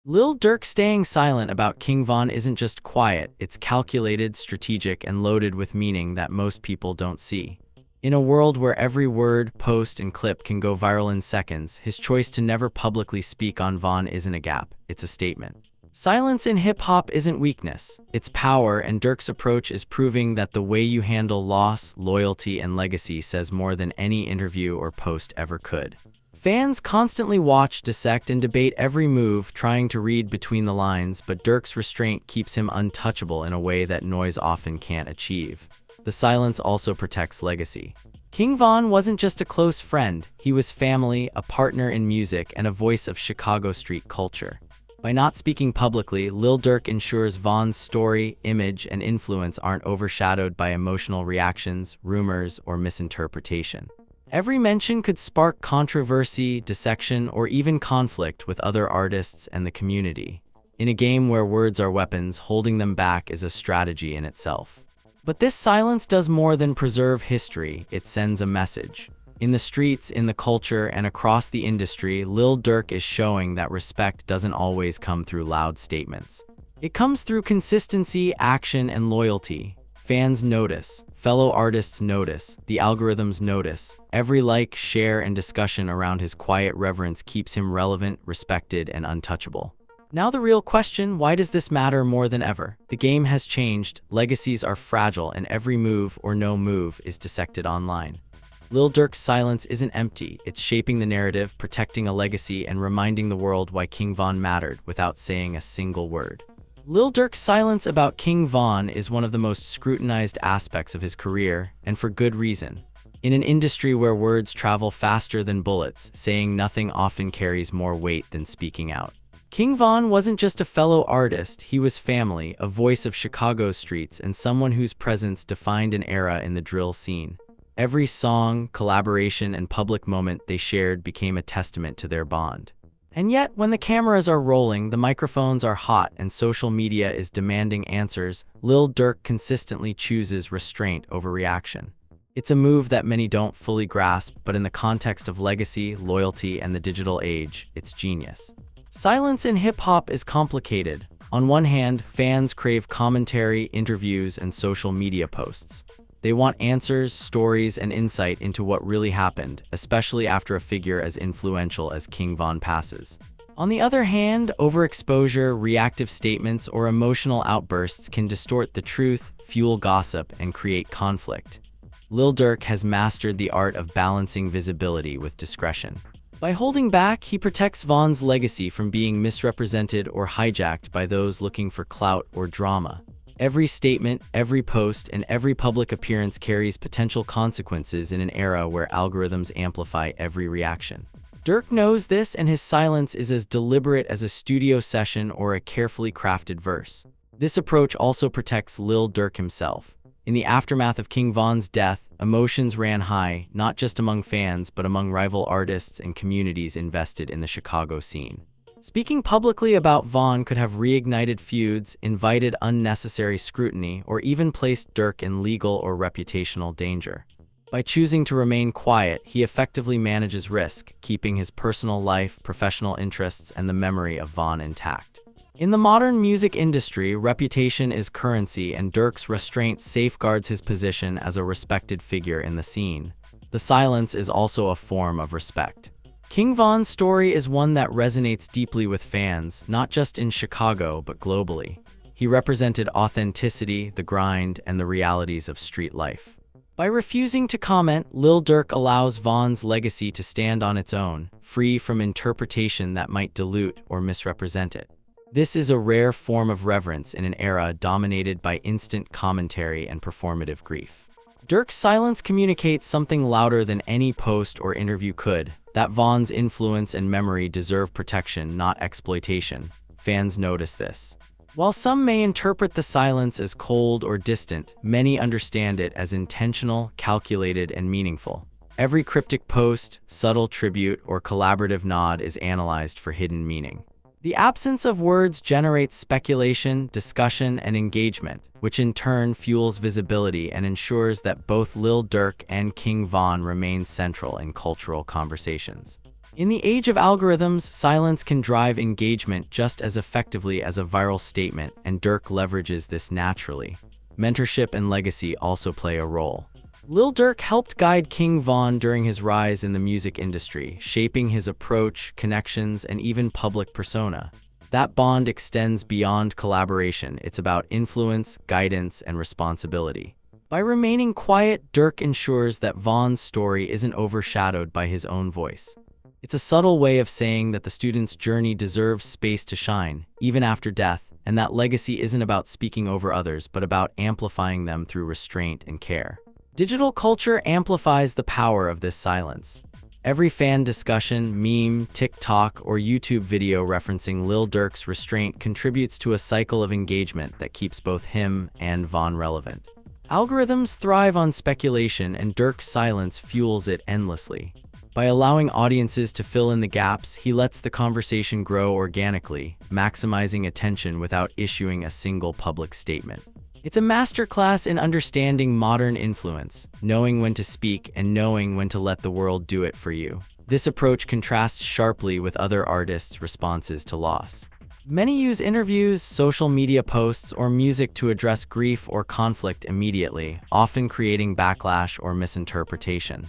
Lil Durk staying silent about King Von isn't just quiet, it's calculated, strategic, and loaded with meaning that most people don't see. In a world where every word, post, and clip can go viral in seconds, his choice to never publicly speak on Von isn't a gap, it's a statement. Silence in hip-hop isn't weakness, it's power, and Durk's approach is proving that the way you handle loss, loyalty, and legacy says more than any interview or post ever could. Fans constantly watch, dissect, and debate every move, trying to read between the lines, but Durk's restraint keeps him untouchable in a way that noise often can't achieve. The silence also protects legacy. King Von wasn't just a close friend, he was family, a partner in music, and a voice of Chicago street culture. By not speaking publicly, Lil Durk ensures Von's story, image, and influence aren't overshadowed by emotional reactions, rumors, or misinterpretation. Every mention could spark controversy, dissection, or even conflict with other artists and the community. In a game where words are weapons, holding them back is a strategy in itself. But this silence does more than preserve history, it sends a message. In the streets, in the culture, and across the industry, Lil Durk is showing that respect doesn't always come through loud statements. It comes through consistency, action, and loyalty. Fans notice, fellow artists notice, the algorithms notice. Every like, share, and discussion around his quiet reverence keeps him relevant, respected, and untouchable. Now the real question, why does this matter more than ever? The game has changed, legacies are fragile, and every move or no move is dissected online. Lil Durk's silence isn't empty, it's shaping the narrative, protecting a legacy, and reminding the world why King Von mattered without saying a single word. Lil Durk's silence about King Von is one of the most scrutinized aspects of his career, and for good reason. In an industry where words travel faster than bullets, saying nothing often carries more weight than speaking out. King Von wasn't just a fellow artist, he was family, a voice of Chicago's streets, and someone whose presence defined an era in the drill scene. Every song, collaboration, and public moment they shared became a testament to their bond. And yet, when the cameras are rolling, the microphones are hot, and social media is demanding answers, Lil Durk consistently chooses restraint over reaction. It's a move that many don't fully grasp, but in the context of legacy, loyalty, and the digital age, it's genius. Silence in hip-hop is complicated. On one hand, fans crave commentary, interviews, and social media posts. They want answers, stories, and insight into what really happened, especially after a figure as influential as King Von passes. On the other hand, overexposure, reactive statements, or emotional outbursts can distort the truth, fuel gossip, and create conflict. Lil Durk has mastered the art of balancing visibility with discretion. By holding back, he protects Von's legacy from being misrepresented or hijacked by those looking for clout or drama. Every statement, every post, and every public appearance carries potential consequences in an era where algorithms amplify every reaction. Durk knows this, and his silence is as deliberate as a studio session or a carefully crafted verse. This approach also protects Lil Durk himself. In the aftermath of King Von's death, emotions ran high, not just among fans, but among rival artists and communities invested in the Chicago scene. Speaking publicly about Von could have reignited feuds, invited unnecessary scrutiny, or even placed Durk in legal or reputational danger. By choosing to remain quiet, he effectively manages risk, keeping his personal life, professional interests, and the memory of Von intact. In the modern music industry, reputation is currency, and Durk's restraint safeguards his position as a respected figure in the scene. The silence is also a form of respect. King Von's story is one that resonates deeply with fans, not just in Chicago, but globally. He represented authenticity, the grind, and the realities of street life. By refusing to comment, Lil Durk allows Von's legacy to stand on its own, free from interpretation that might dilute or misrepresent it. This is a rare form of reverence in an era dominated by instant commentary and performative grief. Durk's silence communicates something louder than any post or interview could, that Von's influence and memory deserve protection, not exploitation. Fans notice this. While some may interpret the silence as cold or distant, many understand it as intentional, calculated, and meaningful. Every cryptic post, subtle tribute, or collaborative nod is analyzed for hidden meaning. The absence of words generates speculation, discussion, and engagement, which in turn fuels visibility and ensures that both Lil Durk and King Von remain central in cultural conversations. In the age of algorithms, silence can drive engagement just as effectively as a viral statement, and Durk leverages this naturally. Mentorship and legacy also play a role. Lil Durk helped guide King Von during his rise in the music industry, shaping his approach, connections, and even public persona. That bond extends beyond collaboration. It's about influence, guidance, and responsibility. By remaining quiet, Durk ensures that Von's story isn't overshadowed by his own voice. It's a subtle way of saying that the student's journey deserves space to shine, even after death, and that legacy isn't about speaking over others, but about amplifying them through restraint and care. Digital culture amplifies the power of this silence. Every fan discussion, meme, TikTok, or YouTube video referencing Lil Durk's restraint contributes to a cycle of engagement that keeps both him and Von relevant. Algorithms thrive on speculation, and Durk's silence fuels it endlessly. By allowing audiences to fill in the gaps, he lets the conversation grow organically, maximizing attention without issuing a single public statement. It's a masterclass in understanding modern influence, knowing when to speak and knowing when to let the world do it for you. This approach contrasts sharply with other artists' responses to loss. Many use interviews, social media posts, or music to address grief or conflict immediately, often creating backlash or misinterpretation.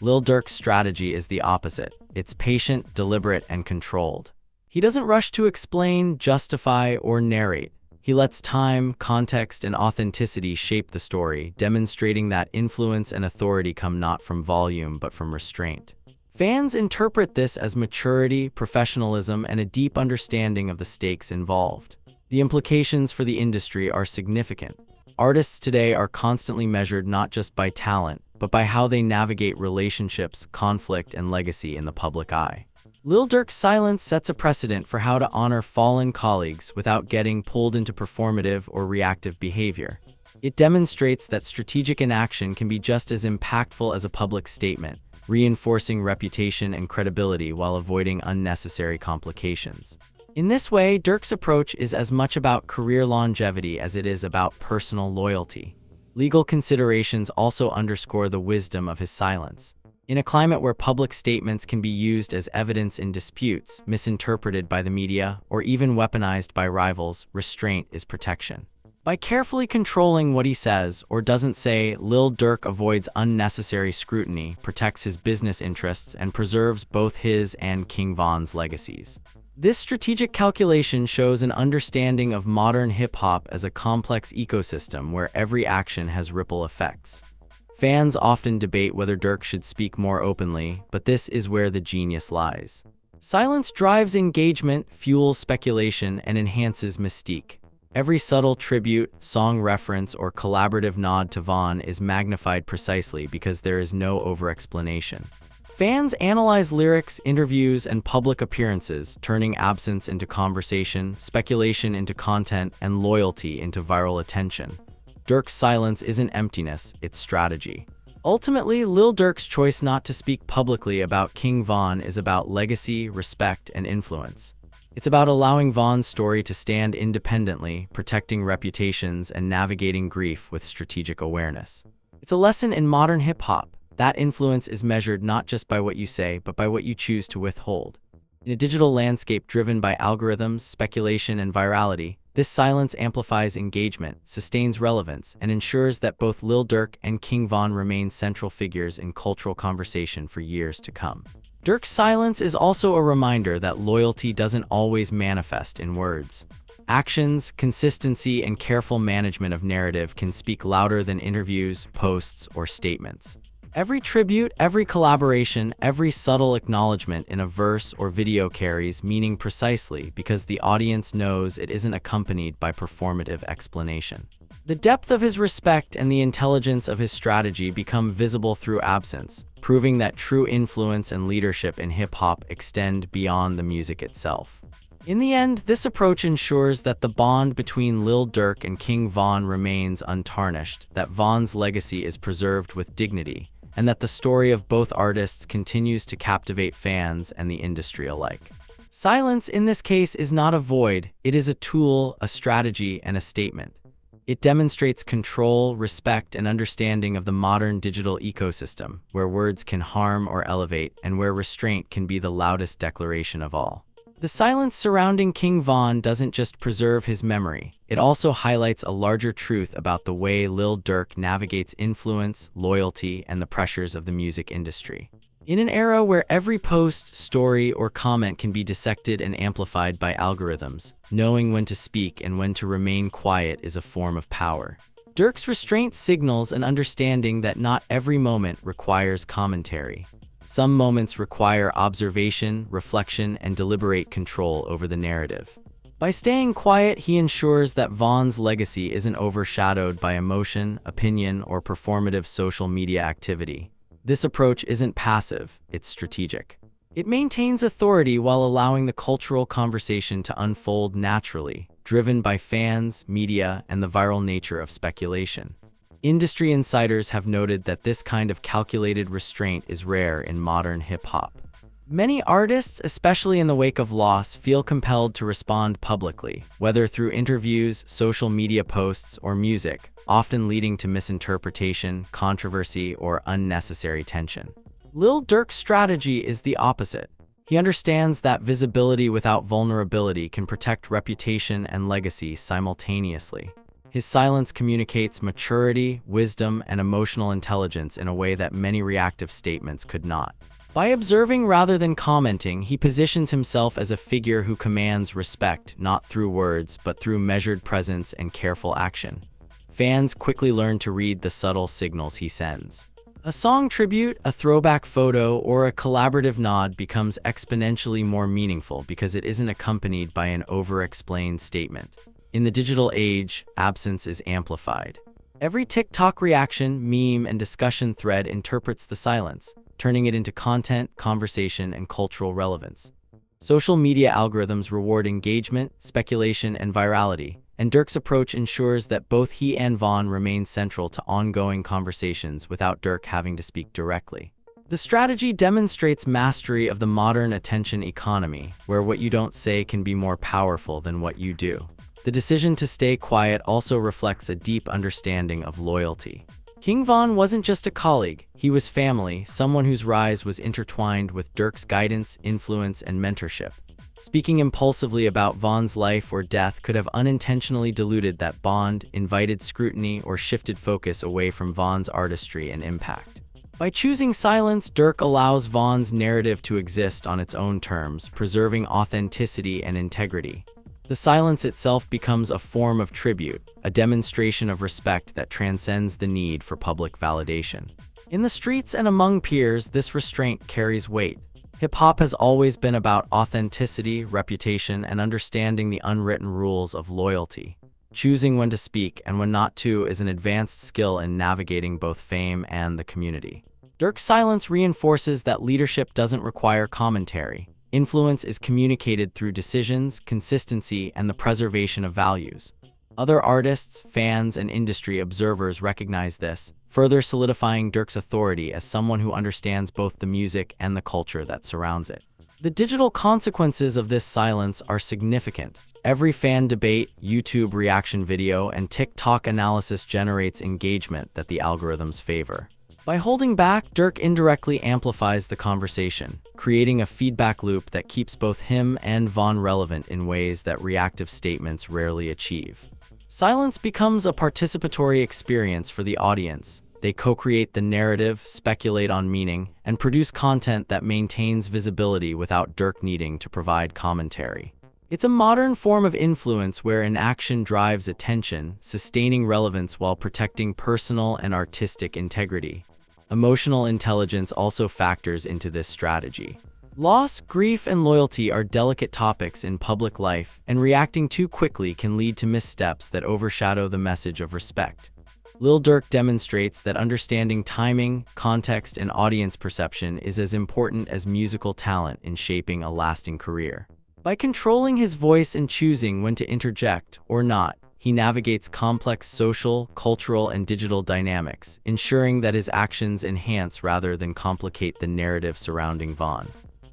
Lil Durk's strategy is the opposite. It's patient, deliberate, and controlled. He doesn't rush to explain, justify, or narrate. He lets time, context, and authenticity shape the story, demonstrating that influence and authority come not from volume but from restraint. Fans interpret this as maturity, professionalism, and a deep understanding of the stakes involved. The implications for the industry are significant. Artists today are constantly measured not just by talent, but by how they navigate relationships, conflict, and legacy in the public eye. Lil Durk's silence sets a precedent for how to honor fallen colleagues without getting pulled into performative or reactive behavior. It demonstrates that strategic inaction can be just as impactful as a public statement, reinforcing reputation and credibility while avoiding unnecessary complications. In this way, Durk's approach is as much about career longevity as it is about personal loyalty. Legal considerations also underscore the wisdom of his silence. In a climate where public statements can be used as evidence in disputes, misinterpreted by the media, or even weaponized by rivals, restraint is protection. By carefully controlling what he says or doesn't say, Lil Durk avoids unnecessary scrutiny, protects his business interests, and preserves both his and King Von's legacies. This strategic calculation shows an understanding of modern hip-hop as a complex ecosystem where every action has ripple effects. Fans often debate whether Durk should speak more openly, but this is where the genius lies. Silence drives engagement, fuels speculation, and enhances mystique. Every subtle tribute, song reference, or collaborative nod to Von is magnified precisely because there is no over-explanation. Fans analyze lyrics, interviews, and public appearances, turning absence into conversation, speculation into content, and loyalty into viral attention. Durk's silence isn't emptiness, it's strategy. Ultimately, Lil Durk's choice not to speak publicly about King Von is about legacy, respect, and influence. It's about allowing Von's story to stand independently, protecting reputations, and navigating grief with strategic awareness. It's a lesson in modern hip-hop. That influence is measured not just by what you say, but by what you choose to withhold. In a digital landscape driven by algorithms, speculation, and virality, this silence amplifies engagement, sustains relevance, and ensures that both Lil Durk and King Von remain central figures in cultural conversation for years to come. Durk's silence is also a reminder that loyalty doesn't always manifest in words. Actions, consistency, and careful management of narrative can speak louder than interviews, posts, or statements. Every tribute, every collaboration, every subtle acknowledgement in a verse or video carries meaning precisely because the audience knows it isn't accompanied by performative explanation. The depth of his respect and the intelligence of his strategy become visible through absence, proving that true influence and leadership in hip-hop extend beyond the music itself. In the end, this approach ensures that the bond between Lil Durk and King Von remains untarnished, that Von's legacy is preserved with dignity, and that the story of both artists continues to captivate fans and the industry alike. Silence in this case is not a void, it is a tool, a strategy, and a statement. It demonstrates control, respect, and understanding of the modern digital ecosystem, where words can harm or elevate, and where restraint can be the loudest declaration of all. The silence surrounding King Von doesn't just preserve his memory, it also highlights a larger truth about the way Lil Durk navigates influence, loyalty, and the pressures of the music industry. In an era where every post, story, or comment can be dissected and amplified by algorithms, knowing when to speak and when to remain quiet is a form of power. Durk's restraint signals an understanding that not every moment requires commentary. Some moments require observation, reflection, and deliberate control over the narrative. By staying quiet, he ensures that Von's legacy isn't overshadowed by emotion, opinion, or performative social media activity. This approach isn't passive, it's strategic. It maintains authority while allowing the cultural conversation to unfold naturally, driven by fans, media, and the viral nature of speculation. Industry insiders have noted that this kind of calculated restraint is rare in modern hip-hop. Many artists, especially in the wake of loss, feel compelled to respond publicly, whether through interviews, social media posts, or music, often leading to misinterpretation, controversy, or unnecessary tension. Lil Durk's strategy is the opposite. He understands that visibility without vulnerability can protect reputation and legacy simultaneously. His silence communicates maturity, wisdom, and emotional intelligence in a way that many reactive statements could not. By observing rather than commenting, he positions himself as a figure who commands respect, not through words, but through measured presence and careful action. Fans quickly learn to read the subtle signals he sends. A song tribute, a throwback photo, or a collaborative nod becomes exponentially more meaningful because it isn't accompanied by an over-explained statement. In the digital age, absence is amplified. Every TikTok reaction, meme, and discussion thread interprets the silence, turning it into content, conversation, and cultural relevance. Social media algorithms reward engagement, speculation, and virality, and Durk's approach ensures that both he and Von remain central to ongoing conversations without Durk having to speak directly. The strategy demonstrates mastery of the modern attention economy, where what you don't say can be more powerful than what you do. The decision to stay quiet also reflects a deep understanding of loyalty. King Von wasn't just a colleague, he was family, someone whose rise was intertwined with Durk's guidance, influence, and mentorship. Speaking impulsively about Von's life or death could have unintentionally diluted that bond, invited scrutiny, or shifted focus away from Von's artistry and impact. By choosing silence, Durk allows Von's narrative to exist on its own terms, preserving authenticity and integrity. The silence itself becomes a form of tribute, a demonstration of respect that transcends the need for public validation. In the streets and among peers, this restraint carries weight. Hip-hop has always been about authenticity, reputation, and understanding the unwritten rules of loyalty. Choosing when to speak and when not to is an advanced skill in navigating both fame and the community. Durk's silence reinforces that leadership doesn't require commentary. Influence is communicated through decisions, consistency, and the preservation of values. Other artists, fans, and industry observers recognize this, further solidifying Durk's authority as someone who understands both the music and the culture that surrounds it. The digital consequences of this silence are significant. Every fan debate, YouTube reaction video, and TikTok analysis generates engagement that the algorithms favor. By holding back, Durk indirectly amplifies the conversation, creating a feedback loop that keeps both him and Von relevant in ways that reactive statements rarely achieve. Silence becomes a participatory experience for the audience. They co-create the narrative, speculate on meaning, and produce content that maintains visibility without Durk needing to provide commentary. It's a modern form of influence where inaction drives attention, sustaining relevance while protecting personal and artistic integrity. Emotional intelligence also factors into this strategy. Loss, grief, and loyalty are delicate topics in public life, and reacting too quickly can lead to missteps that overshadow the message of respect. Lil Durk demonstrates that understanding timing, context, and audience perception is as important as musical talent in shaping a lasting career. By controlling his voice and choosing when to interject or not, he navigates complex social, cultural, and digital dynamics, ensuring that his actions enhance rather than complicate the narrative surrounding Von.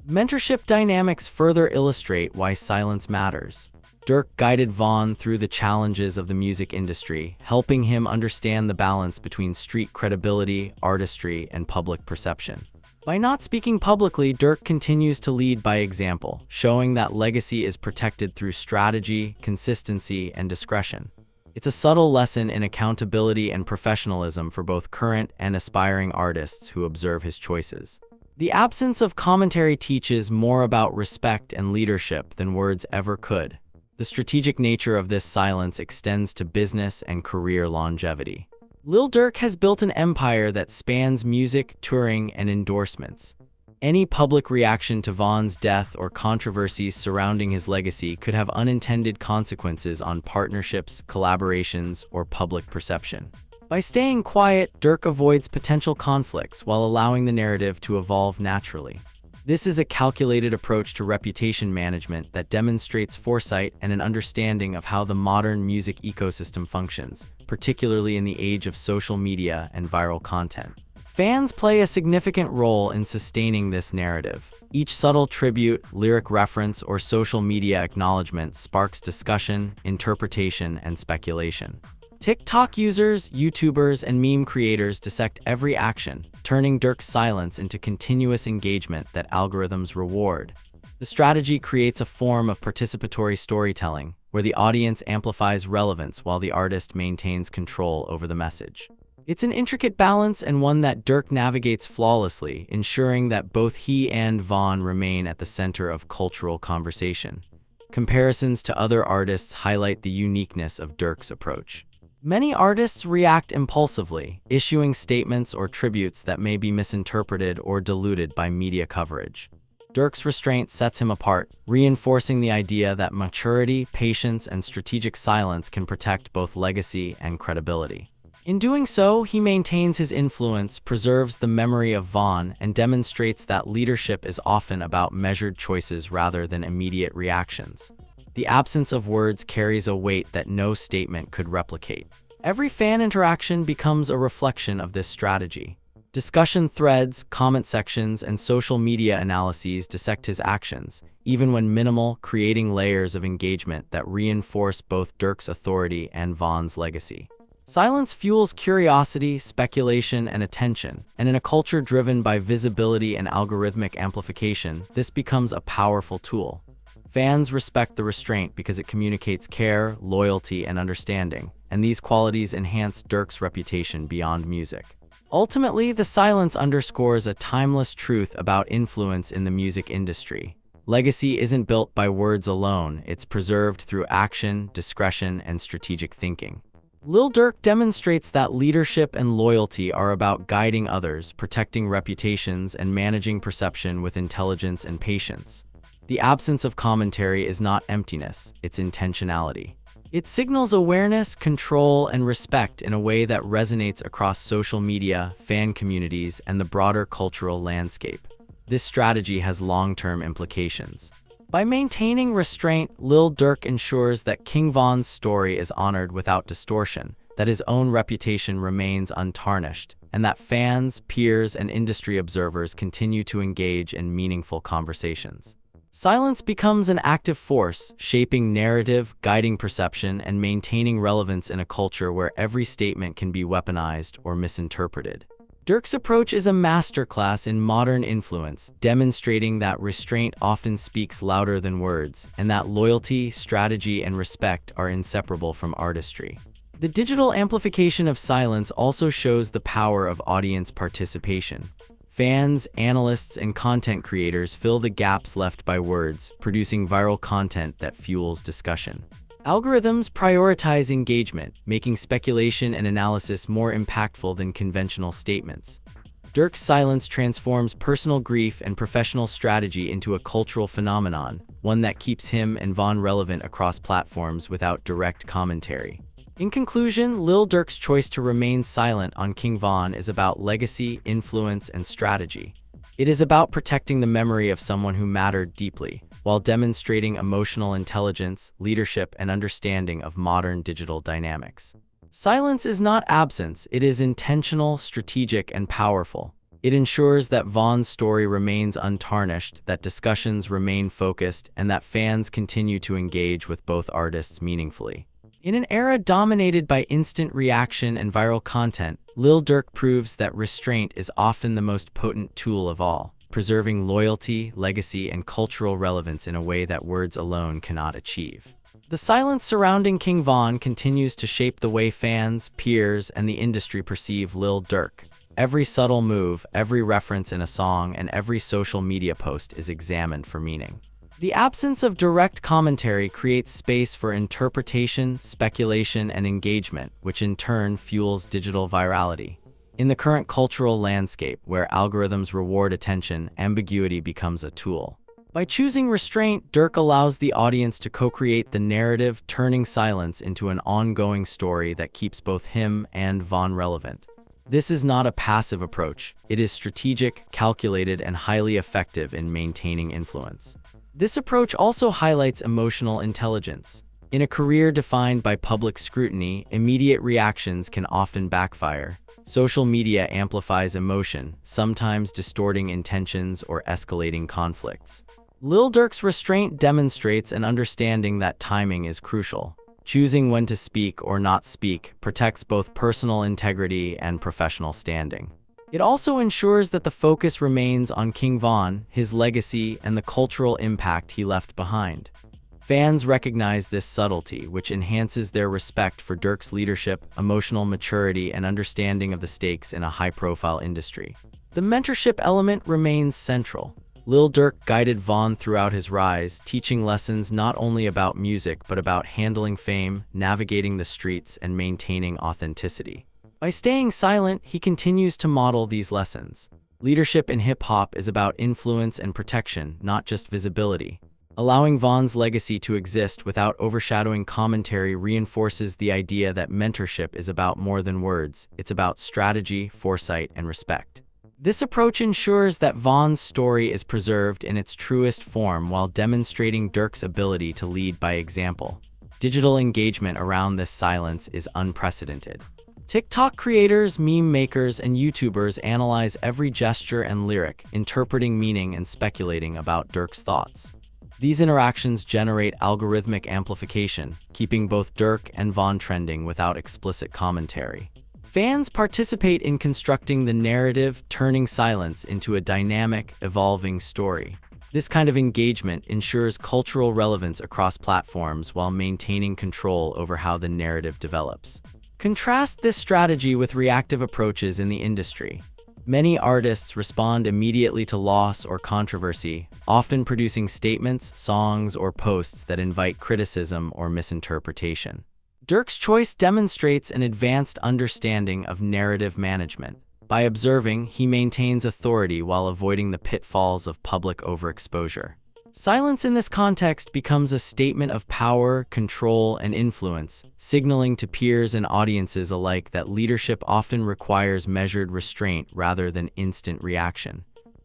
Mentorship dynamics further illustrate why silence matters. Durk guided Vaughn through the challenges of the music industry, helping him understand the balance between street credibility, artistry, and public perception. By not speaking publicly, Durk continues to lead by example, showing that legacy is protected through strategy, consistency, and discretion. It's a subtle lesson in accountability and professionalism for both current and aspiring artists who observe his choices. The absence of commentary teaches more about respect and leadership than words ever could. The strategic nature of this silence extends to business and career longevity. Lil Durk has built an empire that spans music, touring, and endorsements. Any public reaction to Vaughn's death or controversies surrounding his legacy could have unintended consequences on partnerships, collaborations, or public perception. By staying quiet, Durk avoids potential conflicts while allowing the narrative to evolve naturally. This is a calculated approach to reputation management that demonstrates foresight and an understanding of how the modern music ecosystem functions, particularly in the age of social media and viral content. Fans play a significant role in sustaining this narrative. Each subtle tribute, lyric reference, or social media acknowledgement sparks discussion, interpretation, and speculation. TikTok users, YouTubers, and meme creators dissect every action, turning Durk's silence into continuous engagement that algorithms reward. The strategy creates a form of participatory storytelling, where the audience amplifies relevance while the artist maintains control over the message. It's an intricate balance and one that Durk navigates flawlessly, ensuring that both he and Vaughn remain at the center of cultural conversation. Comparisons to other artists highlight the uniqueness of Durk's approach. Many artists react impulsively, issuing statements or tributes that may be misinterpreted or diluted by media coverage. Durk's restraint sets him apart, reinforcing the idea that maturity, patience, and strategic silence can protect both legacy and credibility. In doing so, he maintains his influence, preserves the memory of Vaughn, and demonstrates that leadership is often about measured choices rather than immediate reactions. The absence of words carries a weight that no statement could replicate. Every fan interaction becomes a reflection of this strategy. Discussion threads, comment sections, and social media analyses dissect his actions, even when minimal, creating layers of engagement that reinforce both Durk's authority and Vaughn's legacy. Silence fuels curiosity, speculation, and attention, and in a culture driven by visibility and algorithmic amplification, this becomes a powerful tool. Fans respect the restraint because it communicates care, loyalty, and understanding, and these qualities enhance Durk's reputation beyond music. Ultimately, the silence underscores a timeless truth about influence in the music industry. Legacy isn't built by words alone, it's preserved through action, discretion, and strategic thinking. Lil Durk demonstrates that leadership and loyalty are about guiding others, protecting reputations, and managing perception with intelligence and patience. The absence of commentary is not emptiness, it's intentionality. It signals awareness, control, and respect in a way that resonates across social media, fan communities, and the broader cultural landscape. This strategy has long-term implications. By maintaining restraint, Lil Durk ensures that King Von's story is honored without distortion, that his own reputation remains untarnished, and that fans, peers, and industry observers continue to engage in meaningful conversations. Silence becomes an active force, shaping narrative, guiding perception, and maintaining relevance in a culture where every statement can be weaponized or misinterpreted. Durk's approach is a masterclass in modern influence, demonstrating that restraint often speaks louder than words, and that loyalty, strategy, and respect are inseparable from artistry. The digital amplification of silence also shows the power of audience participation. Fans, analysts, and content creators fill the gaps left by words, producing viral content that fuels discussion. Algorithms prioritize engagement, making speculation and analysis more impactful than conventional statements. Durk's silence transforms personal grief and professional strategy into a cultural phenomenon, one that keeps him and Vaughn relevant across platforms without direct commentary. In conclusion, Lil Durk's choice to remain silent on King Von is about legacy, influence, and strategy. It is about protecting the memory of someone who mattered deeply, while demonstrating emotional intelligence, leadership, and understanding of modern digital dynamics. Silence is not absence, it is intentional, strategic, and powerful. It ensures that Vaughn's story remains untarnished, that discussions remain focused, and that fans continue to engage with both artists meaningfully. In an era dominated by instant reaction and viral content, Lil Durk proves that restraint is often the most potent tool of all, preserving loyalty, legacy, and cultural relevance in a way that words alone cannot achieve. The silence surrounding King Von continues to shape the way fans, peers, and the industry perceive Lil Durk. Every subtle move, every reference in a song, and every social media post is examined for meaning. The absence of direct commentary creates space for interpretation, speculation, and engagement, which in turn fuels digital virality. In the current cultural landscape, where algorithms reward attention, ambiguity becomes a tool. By choosing restraint, Durk allows the audience to co-create the narrative, turning silence into an ongoing story that keeps both him and Von relevant. This is not a passive approach. It is strategic, calculated, and highly effective in maintaining influence. This approach also highlights emotional intelligence. In a career defined by public scrutiny, immediate reactions can often backfire. Social media amplifies emotion, sometimes distorting intentions or escalating conflicts. Lil Durk's restraint demonstrates an understanding that timing is crucial. Choosing when to speak or not speak protects both personal integrity and professional standing. It also ensures that the focus remains on King Von, his legacy, and the cultural impact he left behind. Fans recognize this subtlety, which enhances their respect for Durk's leadership, emotional maturity, and understanding of the stakes in a high-profile industry. The mentorship element remains central. Lil Durk guided Von throughout his rise, teaching lessons not only about music but about handling fame, navigating the streets, and maintaining authenticity. By staying silent, he continues to model these lessons. Leadership in hip-hop is about influence and protection, not just visibility. Allowing Von's legacy to exist without overshadowing commentary reinforces the idea that mentorship is about more than words. It's about strategy, foresight, and respect. This approach ensures that Von's story is preserved in its truest form while demonstrating Durk's ability to lead by example. Digital engagement around this silence is unprecedented. TikTok creators, meme makers, and YouTubers analyze every gesture and lyric, interpreting meaning and speculating about Durk's thoughts. These interactions generate algorithmic amplification, keeping both Durk and Von trending without explicit commentary. Fans participate in constructing the narrative, turning silence into a dynamic, evolving story. This kind of engagement ensures cultural relevance across platforms while maintaining control over how the narrative develops. Contrast this strategy with reactive approaches in the industry. Many artists respond immediately to loss or controversy, often producing statements, songs, or posts that invite criticism or misinterpretation. Durk's choice demonstrates an advanced understanding of narrative management. By observing, he maintains authority while avoiding the pitfalls of public overexposure. Silence in this context becomes a statement of power, control, and influence, signaling to peers and audiences alike that leadership often requires measured restraint rather than instant reaction.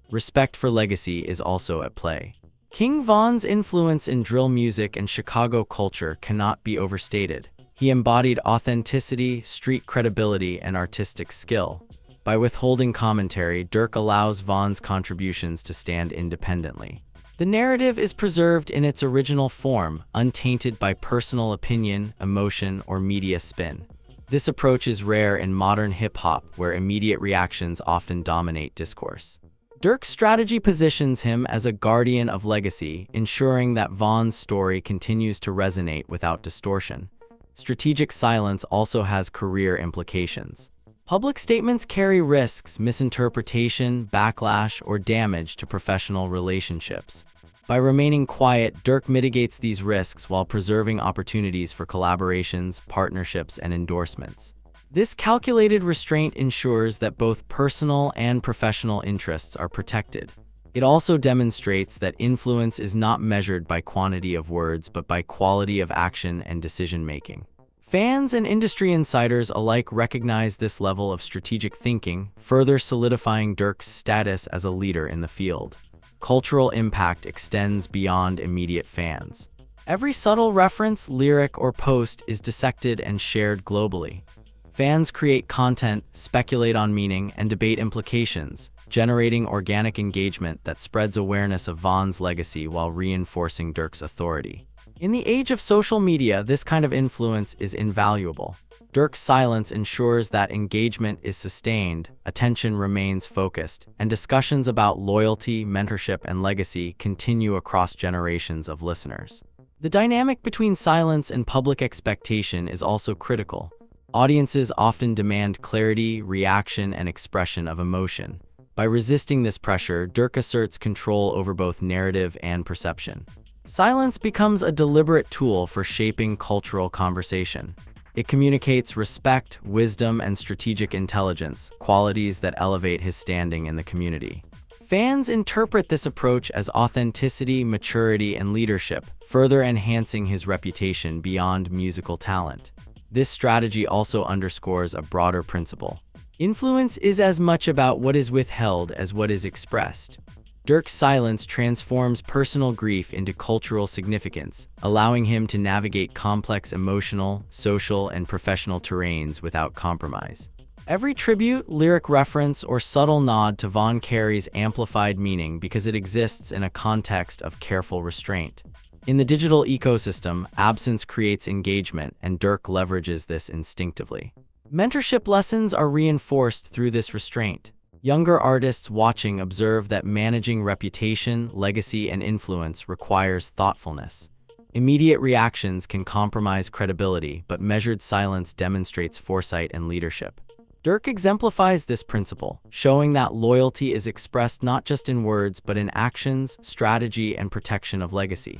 Respect for legacy is also at play. King Von's influence in drill music and Chicago culture cannot be overstated. He embodied authenticity, street credibility, and artistic skill. By withholding commentary, Durk allows Von's contributions to stand independently. The narrative is preserved in its original form, untainted by personal opinion, emotion, or media spin. This approach is rare in modern hip-hop, where immediate reactions often dominate discourse. Durk's strategy positions him as a guardian of legacy, ensuring that Von's story continues to resonate without distortion. Strategic silence also has career implications. Public statements carry risks, misinterpretation, backlash, or damage to professional relationships. By remaining quiet, Durk mitigates these risks while preserving opportunities for collaborations, partnerships, and endorsements. This calculated restraint ensures that both personal and professional interests are protected. It also demonstrates that influence is not measured by quantity of words but by quality of action and decision-making. Fans and industry insiders alike recognize this level of strategic thinking, further solidifying Durk's status as a leader in the field. Cultural impact extends beyond immediate fans. Every subtle reference, lyric, or post is dissected and shared globally. Fans create content, speculate on meaning, and debate implications, generating organic engagement that spreads awareness of Von's legacy while reinforcing Durk's authority. In the age of social media, this kind of influence is invaluable. Durk's silence ensures that engagement is sustained, attention remains focused, and discussions about loyalty, mentorship, and legacy continue across generations of listeners. The dynamic between silence and public expectation is also critical. Audiences often demand clarity, reaction, and expression of emotion. By resisting this pressure, Durk asserts control over both narrative and perception. Silence becomes a deliberate tool for shaping cultural conversation. It communicates respect, wisdom, and strategic intelligence, qualities that elevate his standing in the community. Fans interpret this approach as authenticity, maturity, and leadership, further enhancing his reputation beyond musical talent. This strategy also underscores a broader principle. Influence is as much about what is withheld as what is expressed. Durk's silence transforms personal grief into cultural significance, allowing him to navigate complex emotional, social, and professional terrains without compromise. Every tribute, lyric reference, or subtle nod to Von carries amplified meaning because it exists in a context of careful restraint. In the digital ecosystem, absence creates engagement, and Durk leverages this instinctively. Mentorship lessons are reinforced through this restraint. Younger artists watching observe that managing reputation, legacy, and influence requires thoughtfulness. Immediate reactions can compromise credibility, but measured silence demonstrates foresight and leadership. Durk exemplifies this principle, showing that loyalty is expressed not just in words but in actions, strategy, and protection of legacy.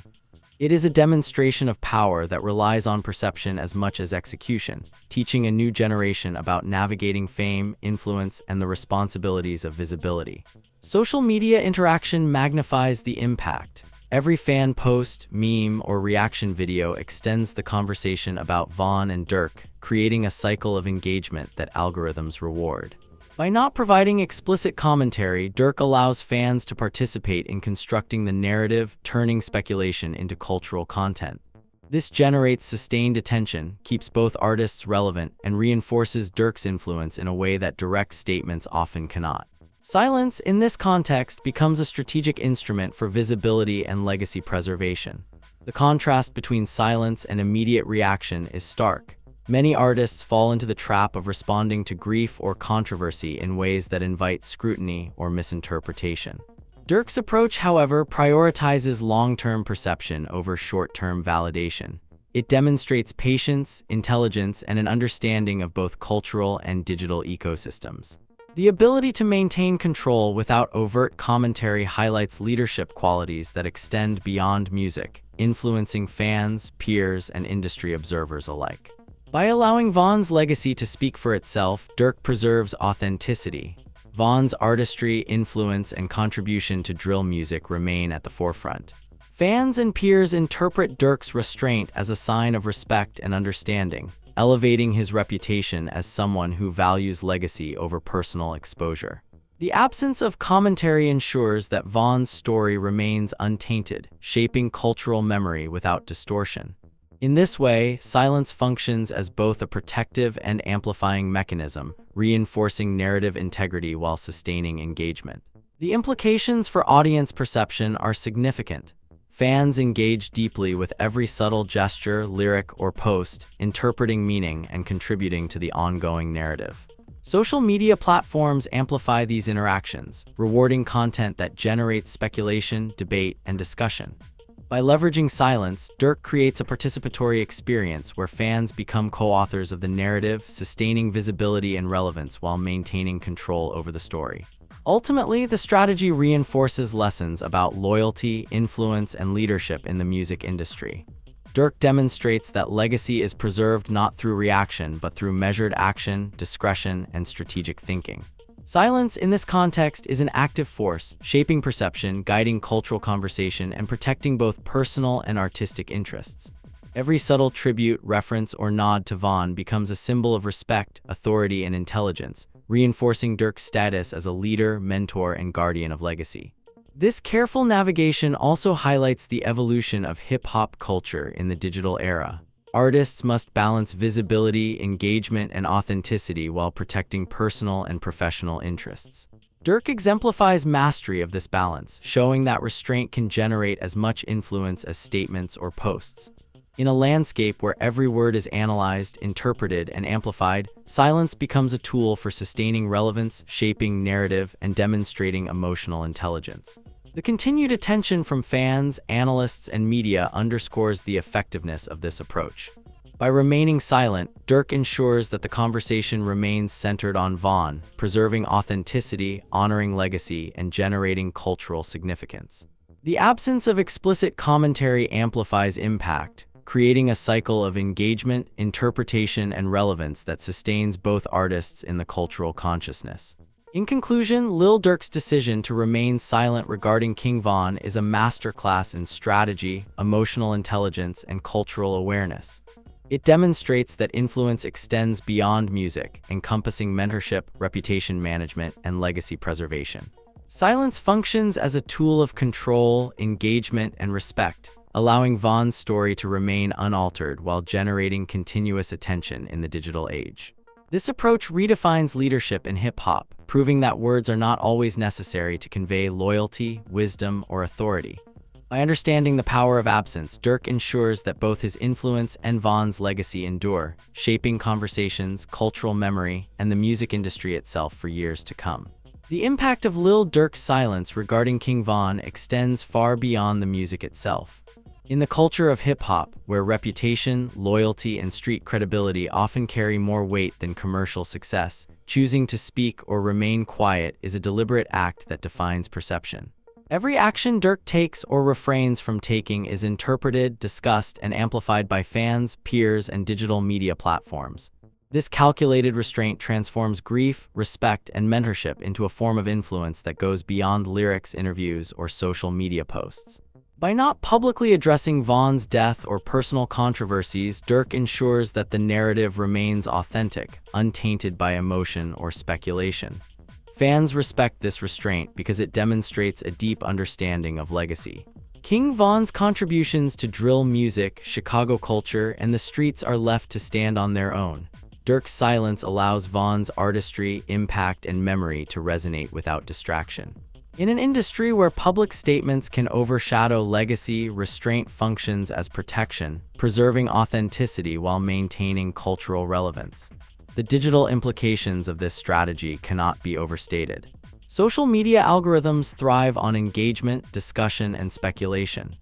It is a demonstration of power that relies on perception as much as execution, teaching a new generation about navigating fame, influence, and the responsibilities of visibility. Social media interaction magnifies the impact. Every fan post, meme, or reaction video extends the conversation about Von and Durk, creating a cycle of engagement that algorithms reward. By not providing explicit commentary, Durk allows fans to participate in constructing the narrative, turning speculation into cultural content. This generates sustained attention, keeps both artists relevant, and reinforces Durk's influence in a way that direct statements often cannot. Silence, in this context, becomes a strategic instrument for visibility and legacy preservation. The contrast between silence and immediate reaction is stark. Many artists fall into the trap of responding to grief or controversy in ways that invite scrutiny or misinterpretation. Durk's approach, however, prioritizes long-term perception over short-term validation. It demonstrates patience, intelligence, and an understanding of both cultural and digital ecosystems. The ability to maintain control without overt commentary highlights leadership qualities that extend beyond music, influencing fans, peers, and industry observers alike. By allowing Von's legacy to speak for itself, Durk preserves authenticity. Von's artistry, influence, and contribution to drill music remain at the forefront. Fans and peers interpret Durk's restraint as a sign of respect and understanding, elevating his reputation as someone who values legacy over personal exposure. The absence of commentary ensures that Von's story remains untainted, shaping cultural memory without distortion. In this way, silence functions as both a protective and amplifying mechanism, reinforcing narrative integrity while sustaining engagement. The implications for audience perception are significant. Fans engage deeply with every subtle gesture, lyric, or post, interpreting meaning and contributing to the ongoing narrative. Social media platforms amplify these interactions, rewarding content that generates speculation, debate, and discussion. By leveraging silence, Durk creates a participatory experience where fans become co-authors of the narrative, sustaining visibility and relevance while maintaining control over the story. Ultimately, the strategy reinforces lessons about loyalty, influence, and leadership in the music industry. Durk demonstrates that legacy is preserved not through reaction but through measured action, discretion, and strategic thinking. Silence, in this context, is an active force, shaping perception, guiding cultural conversation, and protecting both personal and artistic interests. Every subtle tribute, reference, or nod to Von becomes a symbol of respect, authority, and intelligence, reinforcing Durk's status as a leader, mentor, and guardian of legacy. This careful navigation also highlights the evolution of hip-hop culture in the digital era. Artists must balance visibility, engagement, and authenticity while protecting personal and professional interests. Durk exemplifies mastery of this balance, showing that restraint can generate as much influence as statements or posts. In a landscape where every word is analyzed, interpreted, and amplified, silence becomes a tool for sustaining relevance, shaping narrative, and demonstrating emotional intelligence. The continued attention from fans, analysts, and media underscores the effectiveness of this approach. By remaining silent, Durk ensures that the conversation remains centered on Vaughn, preserving authenticity, honoring legacy, and generating cultural significance. The absence of explicit commentary amplifies impact, creating a cycle of engagement, interpretation, and relevance that sustains both artists in the cultural consciousness. In conclusion, Lil Durk's decision to remain silent regarding King Von is a masterclass in strategy, emotional intelligence, and cultural awareness. It demonstrates that influence extends beyond music, encompassing mentorship, reputation management, and legacy preservation. Silence functions as a tool of control, engagement, and respect, allowing Vaughn's story to remain unaltered while generating continuous attention in the digital age. This approach redefines leadership in hip-hop, proving that words are not always necessary to convey loyalty, wisdom, or authority. By understanding the power of absence, Durk ensures that both his influence and Vaughn's legacy endure, shaping conversations, cultural memory, and the music industry itself for years to come. The impact of Lil Durk's silence regarding King Von extends far beyond the music itself. In the culture of hip-hop, where reputation, loyalty, and street credibility often carry more weight than commercial success, choosing to speak or remain quiet is a deliberate act that defines perception. Every action Durk takes or refrains from taking is interpreted, discussed, and amplified by fans, peers, and digital media platforms. This calculated restraint transforms grief, respect, and mentorship into a form of influence that goes beyond lyrics, interviews, or social media posts. By not publicly addressing Vaughn's death or personal controversies, Durk ensures that the narrative remains authentic, untainted by emotion or speculation. Fans respect this restraint because it demonstrates a deep understanding of legacy. King Von's contributions to drill music, Chicago culture, and the streets are left to stand on their own. Durk's silence allows Von's artistry, impact, and memory to resonate without distraction. In an industry where public statements can overshadow legacy, restraint functions as protection, preserving authenticity while maintaining cultural relevance. The digital implications of this strategy cannot be overstated. Social media algorithms thrive on engagement, discussion, and speculation.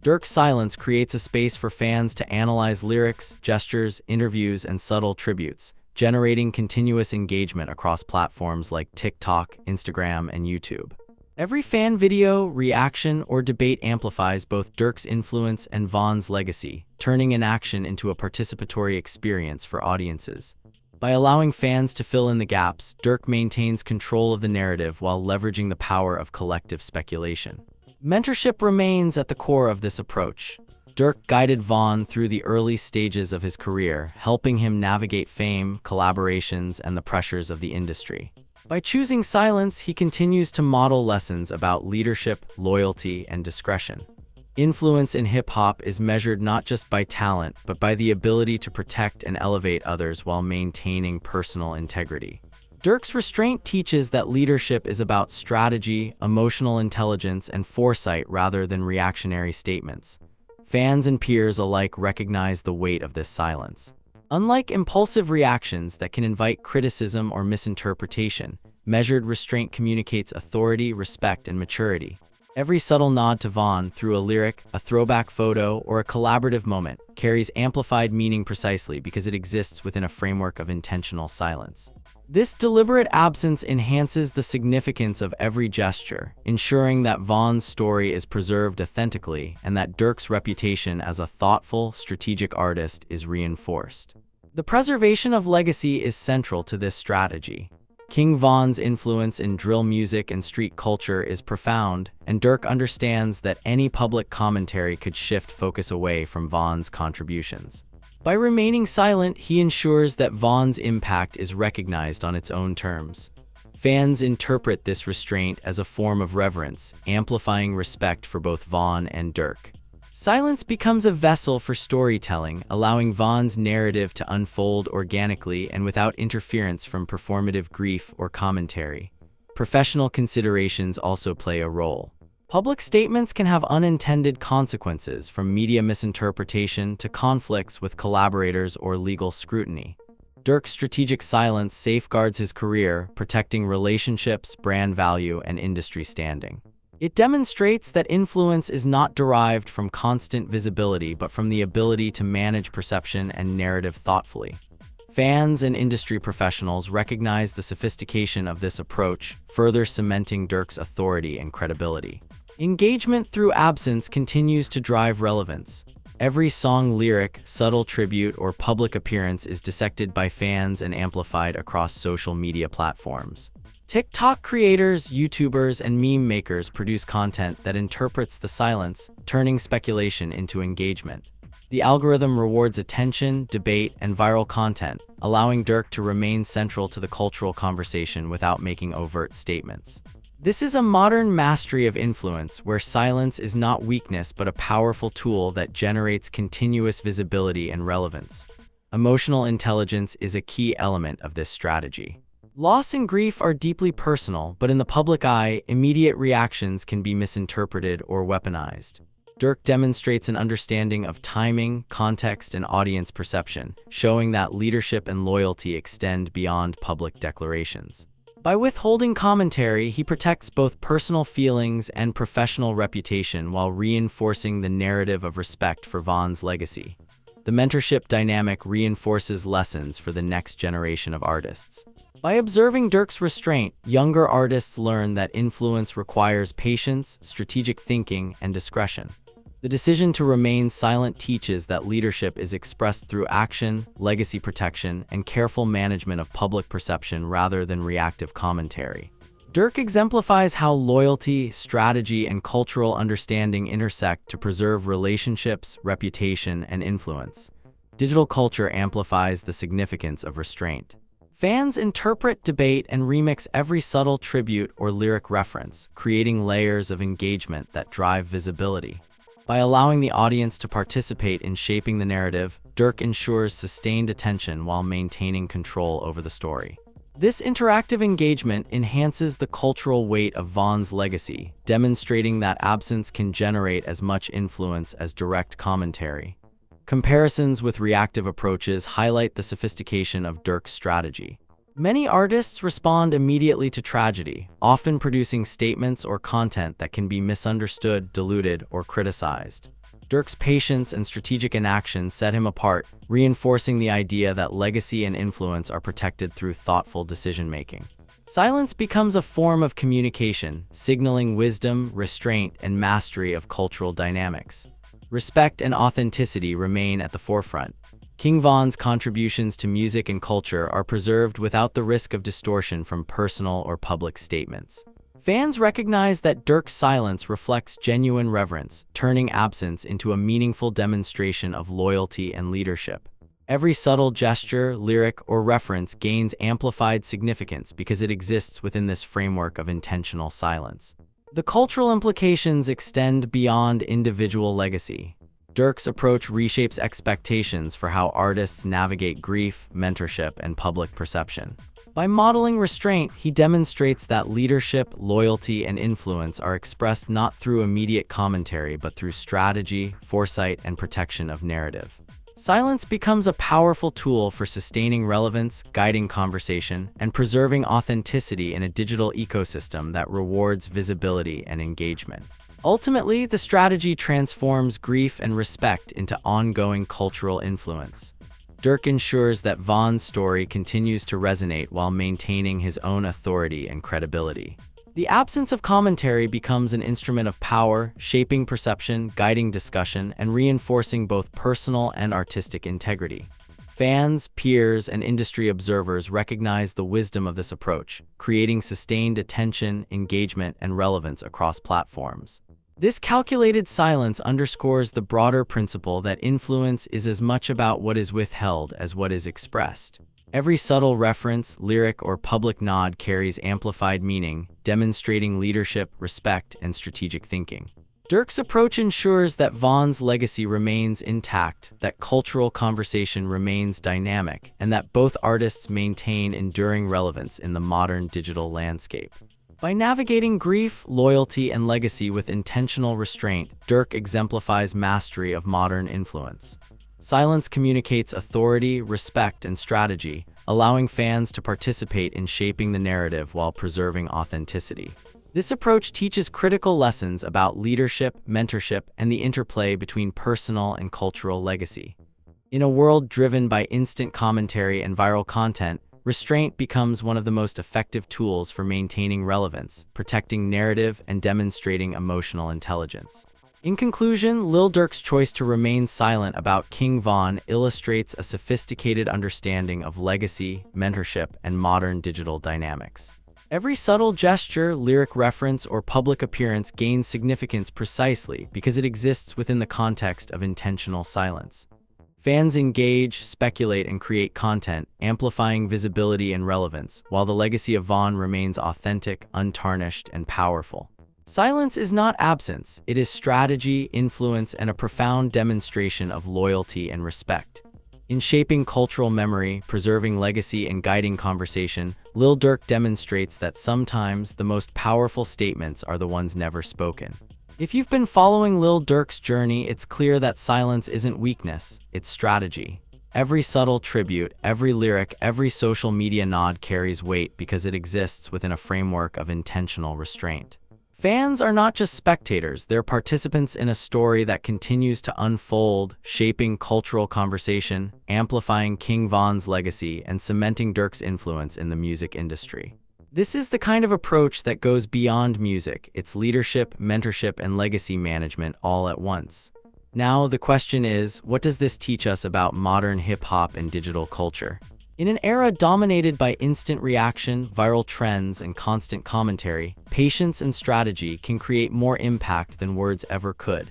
Durk's silence creates a space for fans to analyze lyrics, gestures, interviews, and subtle tributes, generating continuous engagement across platforms like TikTok, Instagram, and YouTube. Every fan video, reaction, or debate amplifies both Durk's influence and Vaughn's legacy, turning inaction into a participatory experience for audiences. By allowing fans to fill in the gaps, Durk maintains control of the narrative while leveraging the power of collective speculation. Mentorship remains at the core of this approach. Durk guided Vaughn through the early stages of his career, helping him navigate fame, collaborations, and the pressures of the industry. By choosing silence, he continues to model lessons about leadership, loyalty, and discretion. Influence in hip-hop is measured not just by talent, but by the ability to protect and elevate others while maintaining personal integrity. Durk's restraint teaches that leadership is about strategy, emotional intelligence, and foresight rather than reactionary statements. Fans and peers alike recognize the weight of this silence. Unlike impulsive reactions that can invite criticism or misinterpretation, measured restraint communicates authority, respect, and maturity. Every subtle nod to Vaughn through a lyric, a throwback photo, or a collaborative moment carries amplified meaning precisely because it exists within a framework of intentional silence. This deliberate absence enhances the significance of every gesture, ensuring that Vaughn's story is preserved authentically and that Durk's reputation as a thoughtful, strategic artist is reinforced. The preservation of legacy is central to this strategy. King Von's influence in drill music and street culture is profound, and Durk understands that any public commentary could shift focus away from Von's contributions. By remaining silent, he ensures that Vaughn's impact is recognized on its own terms. Fans interpret this restraint as a form of reverence, amplifying respect for both Vaughn and Durk. Silence becomes a vessel for storytelling, allowing Vaughn's narrative to unfold organically and without interference from performative grief or commentary. professional considerations also play a role. Public statements can have unintended consequences, from media misinterpretation to conflicts with collaborators or legal scrutiny. Durk's strategic silence safeguards his career, protecting relationships, brand value, and industry standing. It demonstrates that influence is not derived from constant visibility but from the ability to manage perception and narrative thoughtfully. Fans and industry professionals recognize the sophistication of this approach, further cementing Durk's authority and credibility. Engagement through absence continues to drive relevance. Every song, lyric, subtle tribute, or public appearance is dissected by fans and amplified across social media platforms. TikTok creators, YouTubers, and meme makers produce content that interprets the silence, turning speculation into engagement. The algorithm rewards attention, debate, and viral content, allowing Durk to remain central to the cultural conversation without making overt statements. This is a modern mastery of influence where silence is not weakness but a powerful tool that generates continuous visibility and relevance. Emotional intelligence is a key element of this strategy. Loss and grief are deeply personal, but in the public eye, immediate reactions can be misinterpreted or weaponized. Durk demonstrates an understanding of timing, context, and audience perception, showing that leadership and loyalty extend beyond public declarations. By withholding commentary, he protects both personal feelings and professional reputation while reinforcing the narrative of respect for Von's legacy. The mentorship dynamic reinforces lessons for the next generation of artists. By observing Durk's restraint, younger artists learn that influence requires patience, strategic thinking, and discretion. The decision to remain silent teaches that leadership is expressed through action, legacy protection, and careful management of public perception rather than reactive commentary. Durk exemplifies how loyalty, strategy, and cultural understanding intersect to preserve relationships, reputation, and influence. Digital culture amplifies the significance of restraint. Fans interpret, debate, and remix every subtle tribute or lyric reference, creating layers of engagement that drive visibility. By allowing the audience to participate in shaping the narrative, Durk ensures sustained attention while maintaining control over the story. This interactive engagement enhances the cultural weight of Von's legacy, demonstrating that absence can generate as much influence as direct commentary. Comparisons with reactive approaches highlight the sophistication of Durk's strategy. Many artists respond immediately to tragedy, often producing statements or content that can be misunderstood, diluted, or criticized. Durk's patience and strategic inaction set him apart, reinforcing the idea that legacy and influence are protected through thoughtful decision-making. Silence becomes a form of communication, signaling wisdom, restraint, and mastery of cultural dynamics. Respect and authenticity remain at the forefront. King Von's contributions to music and culture are preserved without the risk of distortion from personal or public statements. Fans recognize that Durk's silence reflects genuine reverence, turning absence into a meaningful demonstration of loyalty and leadership. Every subtle gesture, lyric, or reference gains amplified significance because it exists within this framework of intentional silence. The cultural implications extend beyond individual legacy. Durk's approach reshapes expectations for how artists navigate grief, mentorship, and public perception. By modeling restraint, he demonstrates that leadership, loyalty, and influence are expressed not through immediate commentary but through strategy, foresight, and protection of narrative. Silence becomes a powerful tool for sustaining relevance, guiding conversation, and preserving authenticity in a digital ecosystem that rewards visibility and engagement. Ultimately, the strategy transforms grief and respect into ongoing cultural influence. Durk ensures that Von's story continues to resonate while maintaining his own authority and credibility. The absence of commentary becomes an instrument of power, shaping perception, guiding discussion, and reinforcing both personal and artistic integrity. Fans, peers, and industry observers recognize the wisdom of this approach, creating sustained attention, engagement, and relevance across platforms. This calculated silence underscores the broader principle that influence is as much about what is withheld as what is expressed. Every subtle reference, lyric, or public nod carries amplified meaning, demonstrating leadership, respect, and strategic thinking. Durk's approach ensures that Von's legacy remains intact, that cultural conversation remains dynamic, and that both artists maintain enduring relevance in the modern digital landscape. By navigating grief, loyalty, and legacy with intentional restraint, Durk exemplifies mastery of modern influence. Silence communicates authority, respect, and strategy, allowing fans to participate in shaping the narrative while preserving authenticity. This approach teaches critical lessons about leadership, mentorship, and the interplay between personal and cultural legacy. In a world driven by instant commentary and viral content, restraint becomes one of the most effective tools for maintaining relevance, protecting narrative, and demonstrating emotional intelligence. In conclusion, Lil Durk's choice to remain silent about King Von illustrates a sophisticated understanding of legacy, mentorship, and modern digital dynamics. Every subtle gesture, lyric reference, or public appearance gains significance precisely because it exists within the context of intentional silence. Fans engage, speculate, and create content, amplifying visibility and relevance, while the legacy of Von remains authentic, untarnished, and powerful. Silence is not absence, it is strategy, influence, and a profound demonstration of loyalty and respect. In shaping cultural memory, preserving legacy, and guiding conversation, Lil Durk demonstrates that sometimes the most powerful statements are the ones never spoken. If you've been following Lil Durk's journey, it's clear that silence isn't weakness, it's strategy. Every subtle tribute, every lyric, every social media nod carries weight because it exists within a framework of intentional restraint. Fans are not just spectators, they're participants in a story that continues to unfold, shaping cultural conversation, amplifying King Von's legacy, and cementing Durk's influence in the music industry. This is the kind of approach that goes beyond music. It's leadership, mentorship, and legacy management all at once. Now, the question is, what does this teach us about modern hip-hop and digital culture? In an era dominated by instant reaction, viral trends, and constant commentary, patience and strategy can create more impact than words ever could.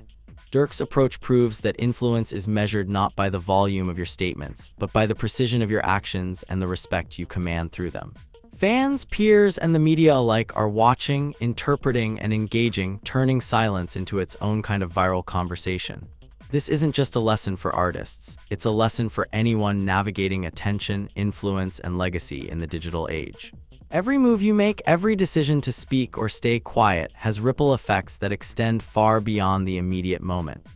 Durk's approach proves that influence is measured not by the volume of your statements, but by the precision of your actions and the respect you command through them. Fans, peers, and the media alike are watching, interpreting, and engaging, turning silence into its own kind of viral conversation. This isn't just a lesson for artists, it's a lesson for anyone navigating attention, influence, and legacy in the digital age. Every move you make, every decision to speak or stay quiet has ripple effects that extend far beyond the immediate moment.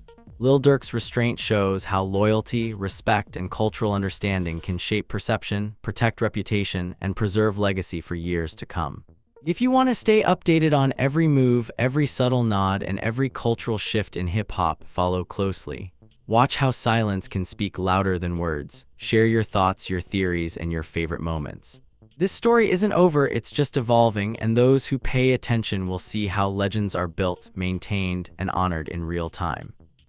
Lil Durk's restraint shows how loyalty, respect, and cultural understanding can shape perception, protect reputation, and preserve legacy for years to come. If you want to stay updated on every move, every subtle nod, and every cultural shift in hip-hop, follow closely. Watch how silence can speak louder than words. Share your thoughts, your theories, and your favorite moments. This story isn't over, it's just evolving, and those who pay attention will see how legends are built, maintained, and honored in real time.